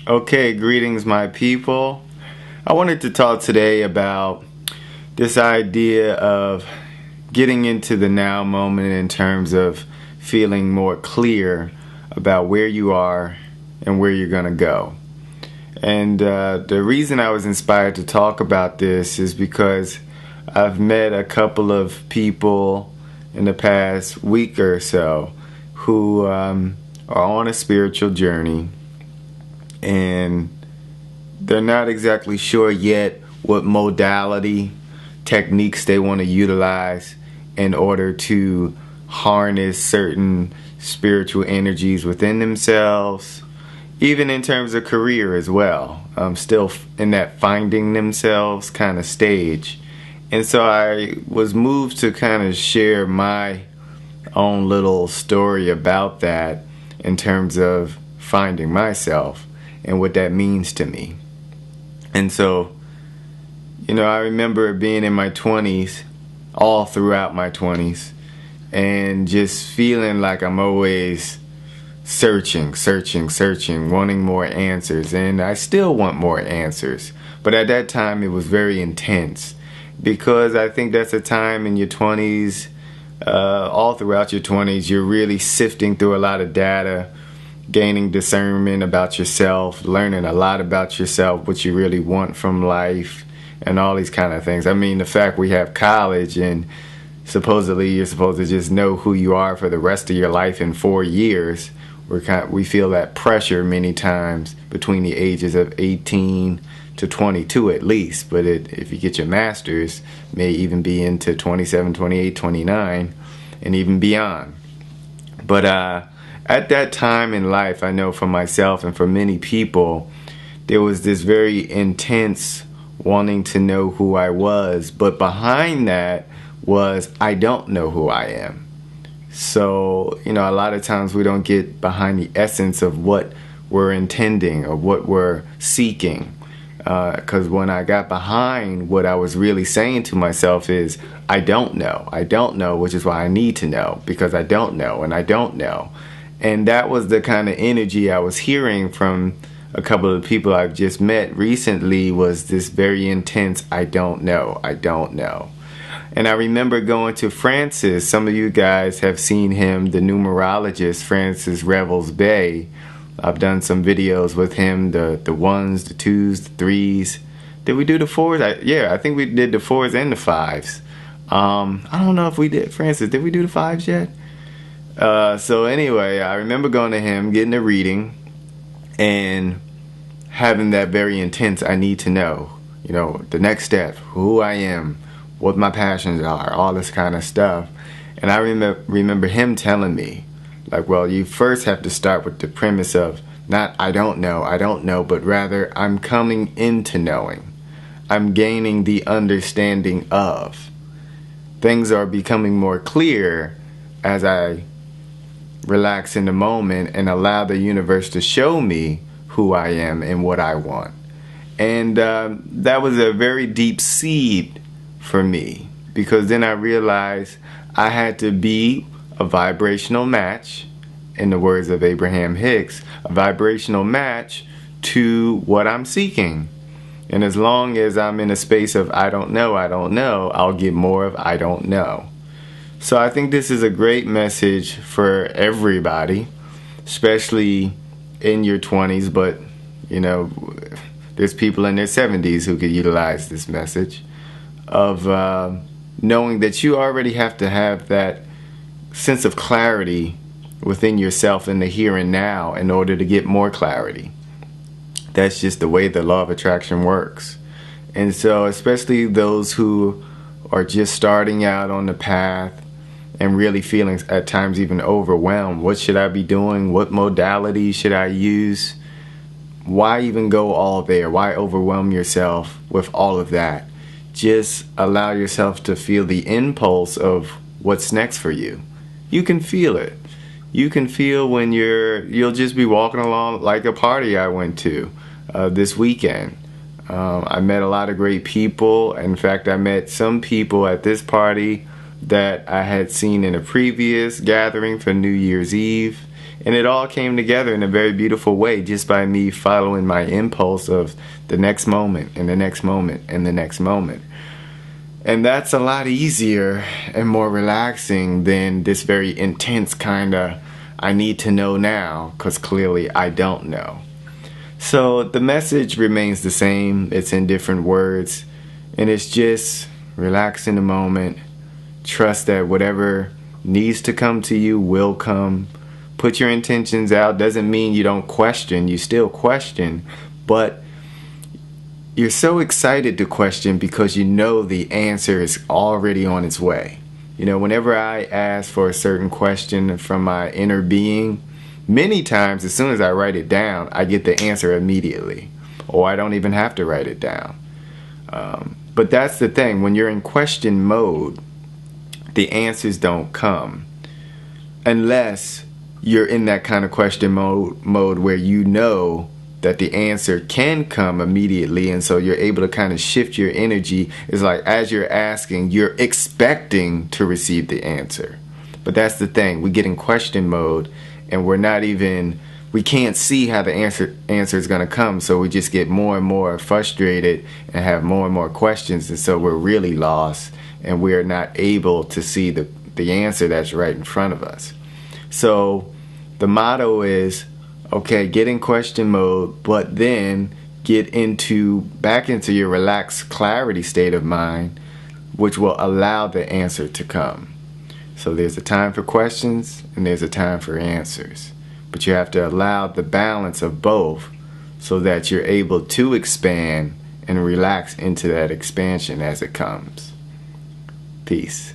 Okay, greetings, my people. I wanted to talk today about this idea of getting into the now moment in terms of feeling more clear about where you are and where you're going to go. And the reason I was inspired to talk about this is because I've met a couple of people in the past week or so who are on a spiritual journey, and they're not exactly sure yet what modality, techniques they want to utilize in order to harness certain spiritual energies within themselves, even in terms of career as well. I'm still in that finding themselves kind of stage. And so I was moved to kind of share my own little story about that in terms of finding myself and what that means to me. And so, I remember being in my 20s, all throughout my 20s, and just feeling like I'm always searching, wanting more answers. And I still want more answers. But at that time, it was very intense, because I think that's a time in your 20s, all throughout your 20s, you're really sifting through a lot of data, gaining discernment about yourself, learning a lot about yourself, what you really want from life, and all these kind of things. I mean, the fact we have college and supposedly you're supposed to just know who you are for the rest of your life in 4 years. We feel that pressure many times between the ages of 18 to 22 at least. But if you get your master's, it may even be into 27, 28, 29, and even beyond. But at that time in life, I know for myself and for many people, there was this very intense wanting to know who I was. But behind that was, I don't know who I am. So, a lot of times we don't get behind the essence of what we're intending or what we're seeking. Because when I got behind, what I was really saying to myself is, I don't know, which is why I need to know, because I don't know and I don't know. And that was the kind of energy I was hearing from a couple of people I've just met recently, was this very intense, I don't know. And I remember going to Francis. Some of you guys have seen him, the numerologist, Francis Revels Bay. I've done some videos with him, the ones, the twos, the threes. Did we do the fours? I think we did the fours and the fives. I don't know if we did. Francis, did we do the fives yet? So anyway, I remember going to him, getting a reading, and having that very intense, I need to know, the next step, who I am, what my passions are, all this kind of stuff. And I remember him telling me, like, well, you first have to start with the premise of not I don't know, but rather I'm coming into knowing. I'm gaining the understanding of. Things are becoming more clear as I relax in the moment and allow the universe to show me who I am and what I want. And that was a very deep seed for me, because then I realized I had to be a vibrational match, in the words of Abraham Hicks, a vibrational match to what I'm seeking. And as long as I'm in a space of I don't know, I'll get more of I don't know. So I think this is a great message for everybody, especially in your 20s, but there's people in their 70s who could utilize this message of knowing that you already have to have that sense of clarity within yourself in the here and now in order to get more clarity. That's just the way the law of attraction works. And so especially those who are just starting out on the path and really feeling at times even overwhelmed. What should I be doing? What modality should I use? Why even go all there? Why overwhelm yourself with all of that? Just allow yourself to feel the impulse of what's next for you. You can feel it. You can feel when you'll just be walking along, like a party I went to this weekend. I met a lot of great people. In fact, I met some people at this party that I had seen in a previous gathering for New Year's Eve. And it all came together in a very beautiful way just by me following my impulse of the next moment and the next moment and the next moment. And that's a lot easier and more relaxing than this very intense kind of I need to know now, because clearly I don't know. So the message remains the same. It's in different words. And it's just relax in the moment. Trust that whatever needs to come to you will come. Put your intentions out. Doesn't mean you don't question. You still question. But you're so excited to question because you know the answer is already on its way. You know, whenever I ask for a certain question from my inner being, many times as soon as I write it down, I get the answer immediately. Or I don't even have to write it down. But that's the thing. When you're in question mode, the answers don't come. Unless you're in that kind of question mode where you know that the answer can come immediately, and so you're able to kind of shift your energy. It's like as you're asking, you're expecting to receive the answer. But that's the thing, we get in question mode and we can't see how the answer is going to come, so we just get more and more frustrated and have more and more questions, and so we're really lost and we're not able to see the answer that's right in front of us. So the motto is, okay, get in question mode, but then get back into your relaxed clarity state of mind, which will allow the answer to come. So there's a time for questions and there's a time for answers. But you have to allow the balance of both so that you're able to expand and relax into that expansion as it comes. Peace.